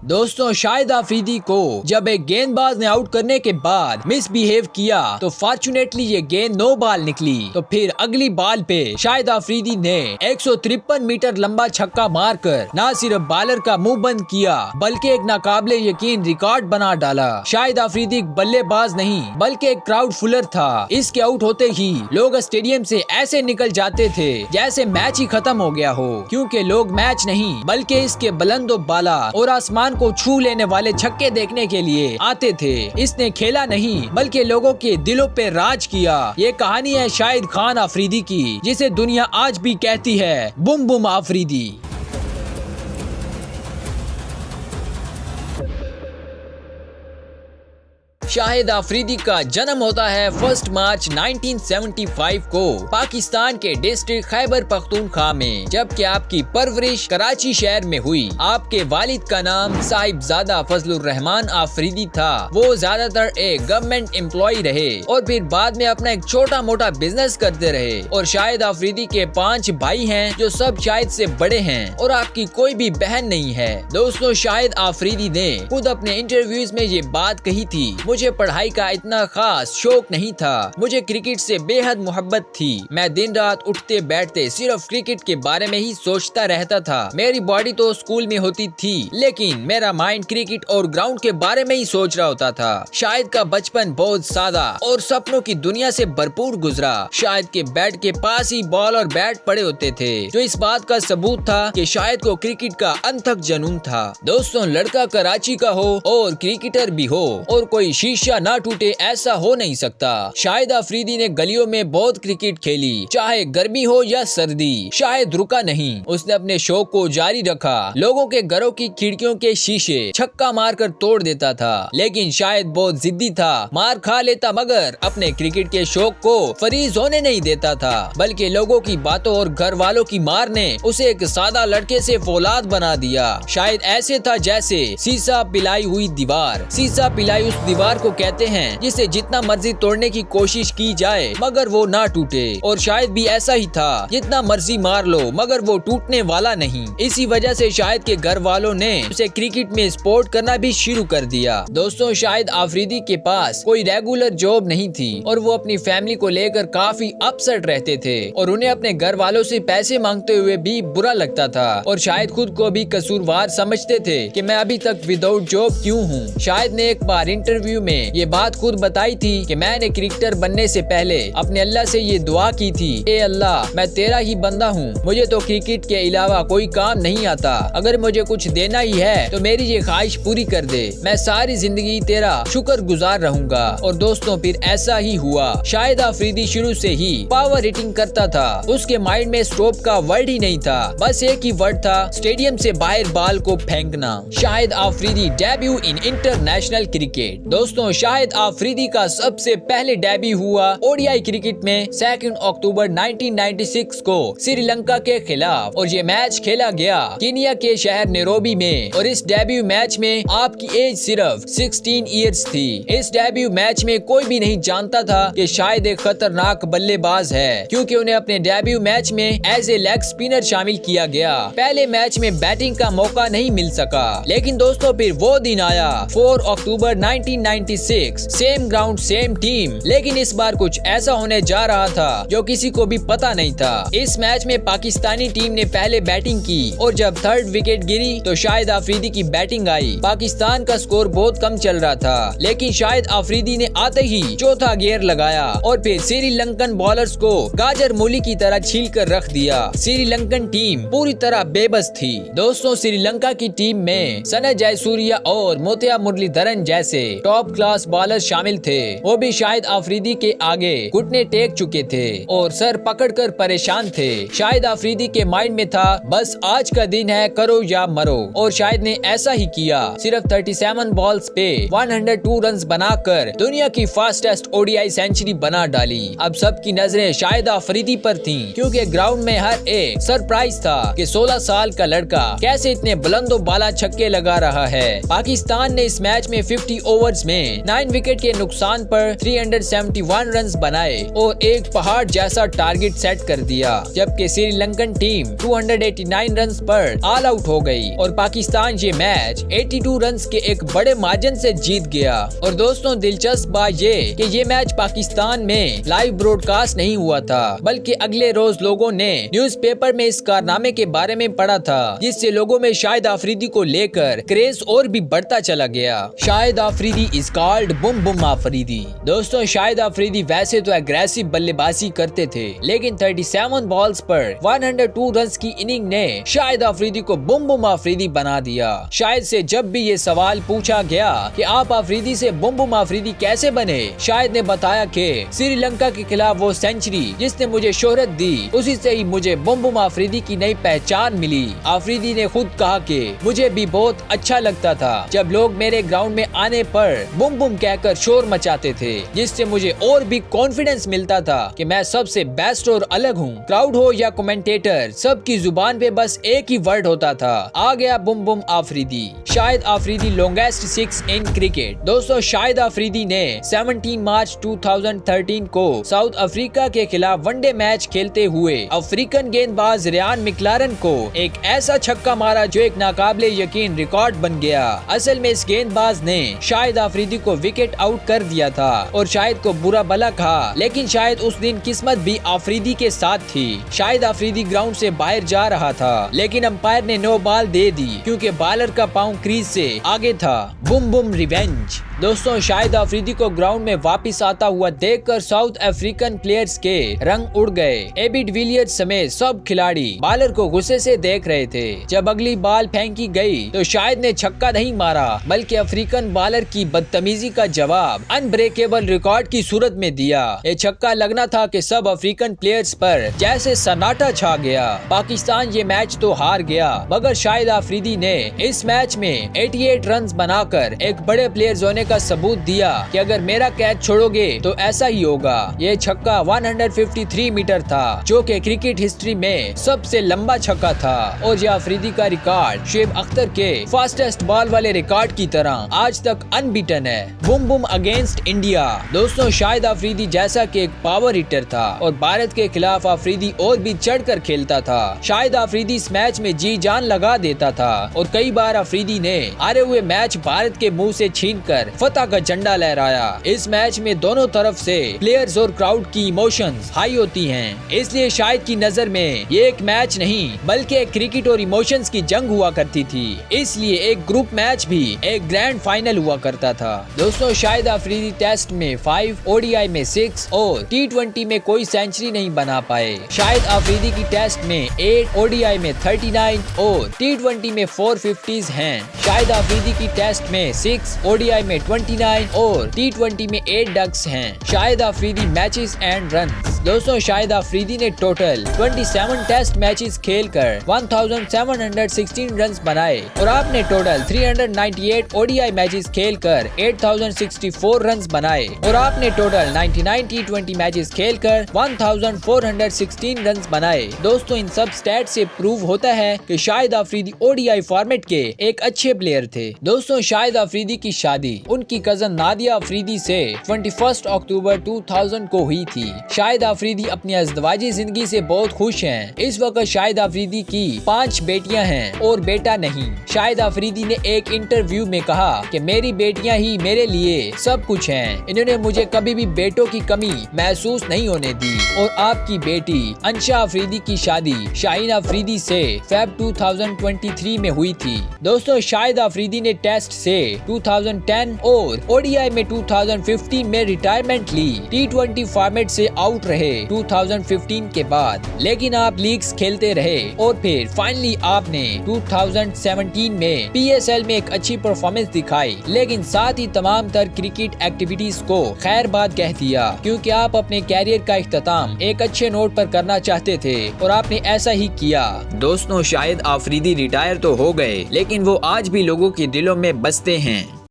दोस्तों शाहिद आफरीदी को जब एक गेंदबाज ने आउट करने के बाद मिसबिहेव किया तो फॉर्चुनेटली ये गेंद नो बॉल निकली। तो फिर अगली बॉल पे शाहिद आफरीदी ने 153 मीटर लंबा छक्का मारकर न सिर्फ बॉलर का मुंह बंद किया बल्कि एक नाकाबिले यकीन रिकॉर्ड बना डाला। शाहिद आफरीदी एक बल्लेबाज नहीं बल्कि एक क्राउड फुलर था। इसके आउट होते ही लोग स्टेडियम से ऐसे निकल जाते थे जैसे मैच ही खत्म हो गया हो, क्योंकि लोग मैच नहीं बल्कि इसके बुलंदो बाला और आसमान को छू लेने वाले छक्के देखने के लिए आते थे। इसने खेला नहीं बल्कि लोगों के दिलों पे राज किया। ये कहानी है शाहिद खान आफरीदी की, जिसे दुनिया आज भी कहती है बुम बुम आफरीदी। शाहिद आफरीदी का जन्म होता है 1 मार्च 1975 को पाकिस्तान के डिस्ट्रिक्ट खैबर पख्तूनख्वा में, जबकि आपकी परवरिश कराची शहर में हुई। आपके वालिद का नाम साहिबजादा फजलुर रहमान आफरीदी था। वो ज्यादातर एक गवर्नमेंट एम्प्लॉय रहे और फिर बाद में अपना एक छोटा मोटा बिजनेस करते रहे। और शाहिद आफरीदी के 5 भाई हैं जो सब शाहिद से बड़े हैं और आपकी कोई भी बहन नहीं है। दोस्तों शाहिद आफरीदी ने खुद अपने इंटरव्यूज में ये बात कही थी, मुझे पढ़ाई का इतना खास शौक नहीं था, मुझे क्रिकेट से बेहद मोहब्बत थी। मैं दिन रात उठते बैठते सिर्फ क्रिकेट के बारे में ही सोचता रहता था। मेरी बॉडी तो स्कूल में होती थी लेकिन मेरा माइंड क्रिकेट और ग्राउंड के बारे में ही सोच रहा होता था। शाहिद का बचपन बहुत सादा और सपनों की दुनिया से भरपूर गुजरा। शाहिद के बेड के पास ही बॉल और बैट पड़े होते थे, जो इस बात का सबूत था कि शाहिद को क्रिकेट का अनथक जुनून था। दोस्तों लड़का कराची का हो और क्रिकेटर भी हो और कोई शीशा ना टूटे ऐसा हो नहीं सकता। शाहिद आफरीदी ने गलियों में बहुत क्रिकेट खेली, चाहे गर्मी हो या सर्दी। शाहिद रुका नहीं, उसने अपने शौक को जारी रखा। लोगों के घरों की खिड़कियों के शीशे छक्का मारकर तोड़ देता था, लेकिन शाहिद बहुत जिद्दी था। मार खा लेता मगर अपने क्रिकेट के शौक को फरीज होने नहीं देता था, बल्कि लोगों की बातों और घर वालों की मार ने उसे एक सादा लड़के से फौलाद बना दिया। शाहिद ऐसे था जैसे शीशा पिलाई हुई दीवार। शीशा पिलाई उस दीवार को कहते हैं जिसे जितना मर्जी तोड़ने की कोशिश की जाए मगर वो ना टूटे। और शायद भी ऐसा ही था, जितना मर्जी मार लो मगर वो टूटने वाला नहीं। इसी वजह से शाहिद के घर वालों ने उसे क्रिकेट में सपोर्ट करना भी शुरू कर दिया। दोस्तों शाहिद आफरीदी के पास कोई रेगुलर जॉब नहीं थी और वो अपनी फैमिली को लेकर काफी अपसेट रहते थे और उन्हें अपने घर वालों से पैसे मांगते हुए भी बुरा लगता था। और शाहिद खुद को भी कसूरवार समझते थे कि मैं अभी तक विदाउट जॉब क्यों हूँ। शाहिद ने एक बार इंटरव्यू में ये बात खुद बताई थी कि मैंने क्रिकेटर बनने से पहले अपने अल्लाह से ये दुआ की थी, ए अल्लाह मैं तेरा ही बंदा हूँ, मुझे तो क्रिकेट के अलावा कोई काम नहीं आता। अगर मुझे कुछ देना ही है तो मेरी ये ख्वाहिश पूरी कर दे। मैं सारी जिंदगी तेरा शुक्र गुजार रहूंगा। और दोस्तों फिर ऐसा ही हुआ। शाहिद आफरीदी शुरू से ही पावर हिटिंग करता था। उसके माइंड में स्टॉप का वर्ड ही नहीं था, बस एक ही वर्ड था, स्टेडियम से बाहर बॉल को फेंकना। Shahid Afridi debut in international cricket. दोस्तों शाहिद आफरीदी का सबसे पहले डेब्यू हुआ ओडीआई क्रिकेट में 2 अक्टूबर 1996 को श्रीलंका के खिलाफ और ये मैच खेला गया कीनिया के शहर नैरोबी में। और इस डेब्यू मैच में आपकी एज सिर्फ 16 इयर्स थी। इस डेब्यू मैच में कोई भी नहीं जानता था कि शाहिद एक खतरनाक बल्लेबाज है, क्योंकि उन्हें अपने डेब्यू मैच में एज ए लेग स्पिनर शामिल किया गया। पहले मैच में बैटिंग का मौका नहीं मिल सका, लेकिन दोस्तों फिर वो दिन आया 4 अक्टूबर 1996, सेम ग्राउंड सेम टीम, लेकिन इस बार कुछ ऐसा होने जा रहा था जो किसी को भी पता नहीं था। इस मैच में पाकिस्तानी टीम ने पहले बैटिंग की और जब 3rd विकेट गिरी तो शाहिद आफरीदी की बैटिंग आई। पाकिस्तान का स्कोर बहुत कम चल रहा था, लेकिन शाहिद आफरीदी ने आते ही 4था गियर लगाया और फिर श्रीलंकन बॉलर्स को गाजर मूली की तरह छील कर रख दिया। श्रीलंकन टीम पूरी तरह बेबस थी। दोस्तों श्रीलंका की टीम में सना जयसूर्या और मोतिया मुरलीधरन जैसे टॉप क्लास बॉलर शामिल थे। वो भी शाहिद आफरीदी के आगे घुटने टेक चुके थे और सर पकड़कर परेशान थे। शाहिद आफरीदी के माइंड में था बस आज का दिन है, करो या मरो। और शाहिद ने ऐसा ही किया। सिर्फ 37 बॉल्स पे 102 रन्स बनाकर दुनिया की फास्टेस्ट ओडीआई सेंचुरी बना डाली। अब सबकी नजरें शाहिद आफरीदी पर थीं, क्योंकि ग्राउंड में हर एक सरप्राइज था कि 16 साल का लड़का कैसे इतने बुलंदो बाला छक्के लगा रहा है। पाकिस्तान ने इस मैच में 50 ओवर्स में 9 विकेट के नुकसान पर 371 रन बनाए और एक पहाड़ जैसा टारगेट सेट कर दिया, जबकि श्रीलंकन टीम 289 रन पर ऑल आउट हो गई और पाकिस्तान ये मैच 82 रन के एक बड़े मार्जिन से जीत गया। और दोस्तों, दिलचस्प बात ये कि ये मैच पाकिस्तान में लाइव ब्रॉडकास्ट नहीं हुआ था, बल्कि अगले रोज लोगों ने न्यूज़पेपर में इस कारनामे के बारे में पढ़ा था, जिससे लोगों में शाहिद आफरीदी को लेकर क्रेज और भी बढ़ता चला गया। Shahid Afridi is called Bum boom Afridi. दोस्तों, शाहिद आफरीदी वैसे तो एग्रेसिव बल्लेबाजी करते थे, लेकिन 37 बॉल्स पर 102 रन की इनिंग ने शाहिद आफरीदी को बुम बुम आफरीदी बना दिया। शाहिद से जब भी ये सवाल पूछा गया कि आप आफरीदी से बुम बुम आफरीदी कैसे बने, शाहिद ने बताया कि श्रीलंका के खिलाफ वो सेंचुरी जिसने मुझे शोहरत दी, उसी से ही मुझे बुम बुम आफरीदी की नई पहचान मिली। आफरीदी ने खुद कहा कि मुझे भी बहुत अच्छा लगता था जब लोग मेरे ग्राउंड में आने पर बुम बुम कहकर शोर मचाते थे, जिससे मुझे और भी कॉन्फिडेंस मिलता था कि मैं सबसे बेस्ट और अलग हूँ। क्राउड हो या कमेंटेटर, सबकी जुबान पे बस एक ही वर्ड होता था, आ गया boom boom Afridi. Shahid Afridi longest 6 in cricket. दोस्तों, शाहिद आफरीदी ने 17 मार्च 2013 को साउथ अफ्रीका के खिलाफ वनडे मैच खेलते हुए अफ्रीकन गेंदबाज रियान मैकलारन को एक ऐसा छक्का मारा जो एक नाकाबिले यकीन रिकॉर्ड बन गया। असल में इस गेंदबाज ने शाहिद आफरीदी को विकेट आउट कर दिया था और शाहिद को बुरा भला कहा, लेकिन शायद उस दिन किस्मत भी आफरीदी के साथ थी। शाहिद आफरीदी ग्राउंड से बाहर जा रहा था, लेकिन अंपायर ने नो बॉल दे दी क्योंकि बॉलर का पांव क्रीज से आगे था। बुम बुम रिवेंज। दोस्तों, शाहिद आफरीदी को ग्राउंड में वापस आता हुआ देखकर साउथ अफ्रीकन प्लेयर्स के रंग उड़ गए। एबी डिविलियर्स समेत सब खिलाड़ी बॉलर को गुस्से से देख रहे थे। जब अगली बॉल फेंकी गई तो शाहिद ने छक्का नहीं मारा, बल्कि अफ्रीकन बॉलर की बदतमीजी का जवाब अनब्रेकेबल रिकॉर्ड की सूरत में दिया। ये छक्का लगना था कि सब अफ्रीकन प्लेयर्स पर जैसे सन्नाटा छा गया। पाकिस्तान ये मैच तो हार गया, मगर शाहिद आफरीदी ने इस मैच में 88 रन बनाकर एक बड़े प्लेयर होने का सबूत दिया कि अगर मेरा कैच छोड़ोगे तो ऐसा ही होगा। ये छक्का 153 मीटर था, जो कि क्रिकेट हिस्ट्री में सबसे लंबा छक्का था और ये आफरीदी का रिकॉर्ड शुएब अख्तर के फास्टेस्ट बॉल वाले रिकॉर्ड की तरह आज तक अनबीटन है। Bum Bum against India. दोस्तों, शाहिद आफरीदी जैसा कि एक पावर हिटर था और भारत के खिलाफ आफरीदी और भी चढ़कर खेलता था। शाहिद आफरीदी इस मैच में जी जान लगा देता था और कई बार आफरीदी ने हारे हुए मैच भारत के मुंह से छीनकर फतह का झंडा लहराया। इस मैच में दोनों तरफ से प्लेयर्स और क्राउड की इमोशंस हाई होती हैं, इसलिए शाहिद की नजर में ये एक मैच नहीं बल्कि एक क्रिकेट और इमोशंस की जंग हुआ करती थी। इसलिए एक ग्रुप मैच भी एक ग्रैंड फाइनल हुआ करता था। दोस्तों, शाहिद आफरीदी टेस्ट में 5, ओडीआई में 6 और T20 में कोई सेंचुरी नहीं बना पाए। शाहिद आफरीदी की टेस्ट में 8, ओडीआई में 39 और T20 में 450s हैं। शाहिद आफरीदी की टेस्ट में 6, ओडीआई में 29 और T20 में 8 डक्स हैं। Shahid Afridi matches and runs. दोस्तों, शाहिद आफरीदी ने टोटल 27 टेस्ट मैचेस खेलकर 1716 रन बनाए और आपने टोटल 398 ओडीआई मैचेस खेलकर 8064 रन बनाए और आपने टोटल 99 T20 मैचेस खेलकर 1416 रन बनाए। दोस्तों, इन सब स्टैट से प्रूव होता है कि शाहिद आफरीदी ओडीआई फॉर्मेट के एक अच्छे प्लेयर थे। दोस्तों, शाहिद आफरीदी की शादी उनकी कजन नादिया आफरीदी से 21 अक्टूबर 2000 को हुई थी। शाहिद आफरीदी अपनी अज़दवाजी जिंदगी से बहुत खुश हैं। इस वक्त शाहिद आफरीदी की 5 बेटियां हैं और बेटा नहीं। शाहिद आफरीदी ने एक इंटरव्यू में कहा कि मेरी बेटियां ही मेरे लिए सब कुछ हैं। इन्होंने मुझे कभी भी बेटों की कमी महसूस नहीं होने दी। और आपकी बेटी अंशा आफरीदी की शादी शाहीन आफरीदी से फेब 2023 में हुई थी। दोस्तों, शाहिद आफरीदी ने टेस्ट से 2010 और ओडीआई में 2015 में रिटायरमेंट ली। T20 फॉर्मेट से आउट रहे 2015 के बाद, लेकिन आप लीग्स खेलते रहे और फिर फाइनली आपने 2017 में PSL में एक अच्छी परफॉर्मेंस दिखाई, लेकिन साथ ही तमाम तर क्रिकेट एक्टिविटीज को खैर बात कह दिया, क्योंकि आप अपने कैरियर का इख्तिताम एक अच्छे नोट पर करना चाहते थे और आपने ऐसा ही किया। दोस्तों, शाहिद आफरीदी रिटायर तो हो गए, लेकिन वो आज भी लोगों के दिलों में बसते हैं।